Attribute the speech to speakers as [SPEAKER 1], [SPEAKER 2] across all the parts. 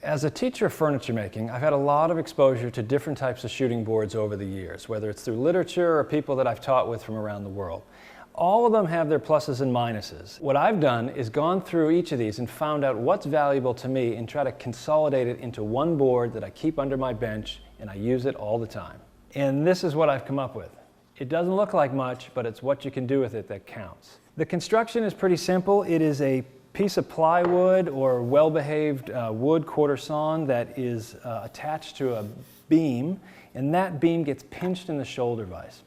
[SPEAKER 1] As a teacher of furniture making, I've had a lot of exposure to different types of shooting boards over the years, whether it's through literature or people that I've taught with from around the world. All of them have their pluses and minuses. What I've done is gone through each of these and found out what's valuable to me and try to consolidate it into one board that I keep under my bench and I use it all the time. And this is what I've come up with. It doesn't look like much, but it's what you can do with it that counts. The construction is pretty simple. It is a piece of plywood or well-behaved wood quarter sawn that is attached to a beam, and that beam gets pinched in the shoulder vise.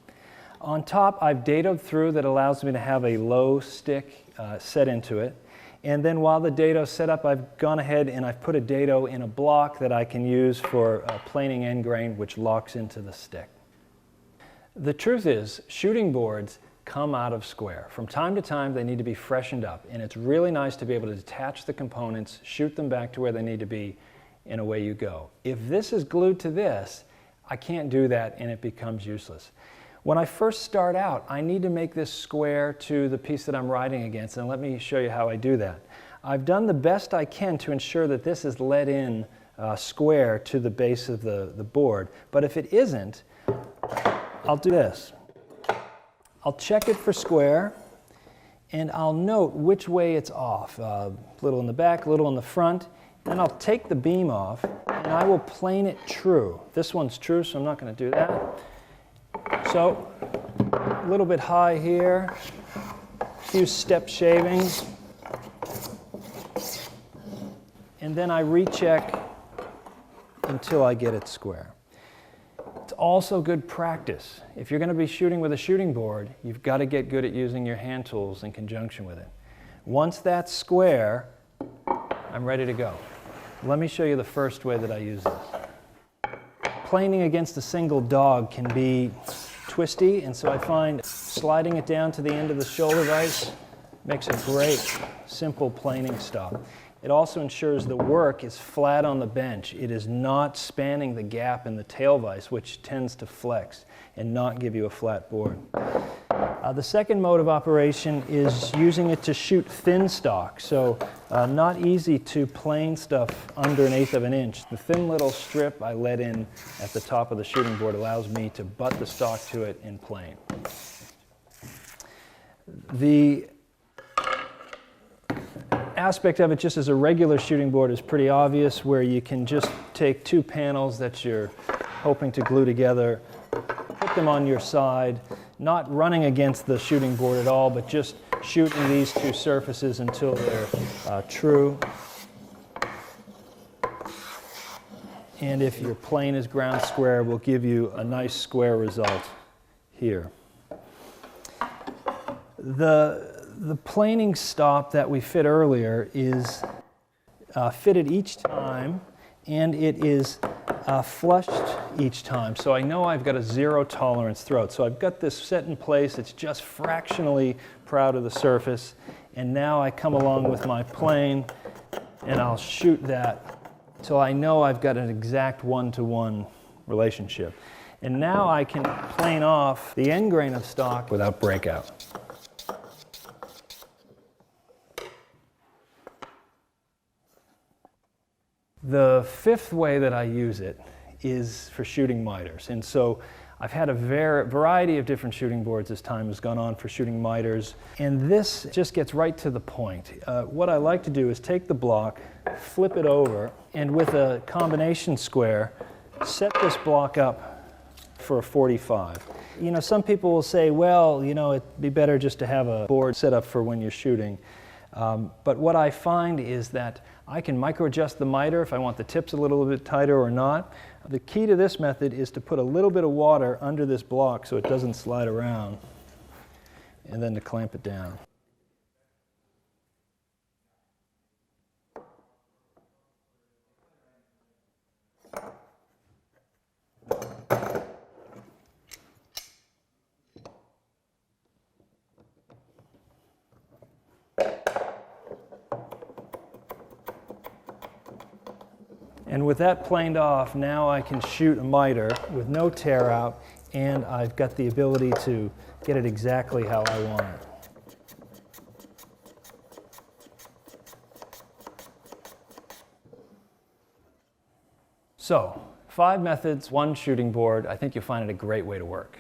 [SPEAKER 1] On top, I've dadoed through that allows me to have a low stick set into it. And then while the dado's set up, I've gone ahead and I've put a dado in a block that I can use for planing end grain, which locks into the stick. The truth is, shooting boards come out of square. From time to time, they need to be freshened up, and it's really nice to be able to detach the components, shoot them back to where they need to be, and away you go. If this is glued to this, I can't do that, and it becomes useless. When I first start out, I need to make this square to the piece that I'm riding against, and let me show you how I do that. I've done the best I can to ensure that this is let in square to the base of the board, but if it isn't, I'll do this. I'll check it for square, and I'll note which way it's off. A little in the back, a little in the front. Then I'll take the beam off, and I will plane it true. This one's true, so I'm not going to do that. So, a little bit high here, a few step shavings, and then I recheck until I get it square. It's also good practice. If you're going to be shooting with a shooting board, you've got to get good at using your hand tools in conjunction with it. Once that's square, I'm ready to go. Let me show you the first way that I use this. Planing against a single dog can be twisty, and so I find sliding it down to the end of the shoulder vise makes a great, simple planing stop. It also ensures the work is flat on the bench. It is not spanning the gap in the tail vise, which tends to flex and not give you a flat board. The second mode of operation is using it to shoot thin stock. So not easy to plane stuff under 1/8 of an inch. The thin little strip I let in at the top of the shooting board allows me to butt the stock to it and plane. The aspect of it just as a regular shooting board is pretty obvious, where you can just take two panels that you're hoping to glue together, put them on your side, not running against the shooting board at all, but just shooting these two surfaces until they're true. And if your plane is ground square, will give you a nice square result here. The planing stop that we fit earlier is fitted each time, and it is flushed each time. So I know I've got a 0 tolerance throat. So I've got this set in place. It's just fractionally proud of the surface. And now I come along with my plane, and I'll shoot that till I know I've got an exact 1-to-1 relationship. And now I can plane off the end grain of stock without breakout. The fifth way that I use it is for shooting miters. And so I've had a variety of different shooting boards as time has gone on for shooting miters. And this just gets right to the point. What I like to do is take the block, flip it over, and with a combination square, set this block up for a 45. You know, some people will say, well, you know, it'd be better just to have a board set up for when you're shooting. But what I find is that I can micro-adjust the miter if I want the tips a little bit tighter or not. The key to this method is to put a little bit of water under this block so it doesn't slide around, and then to clamp it down. And with that planed off, now I can shoot a miter with no tear out, and I've got the ability to get it exactly how I want it. So, 5 methods, 1 shooting board. I think you'll find it a great way to work.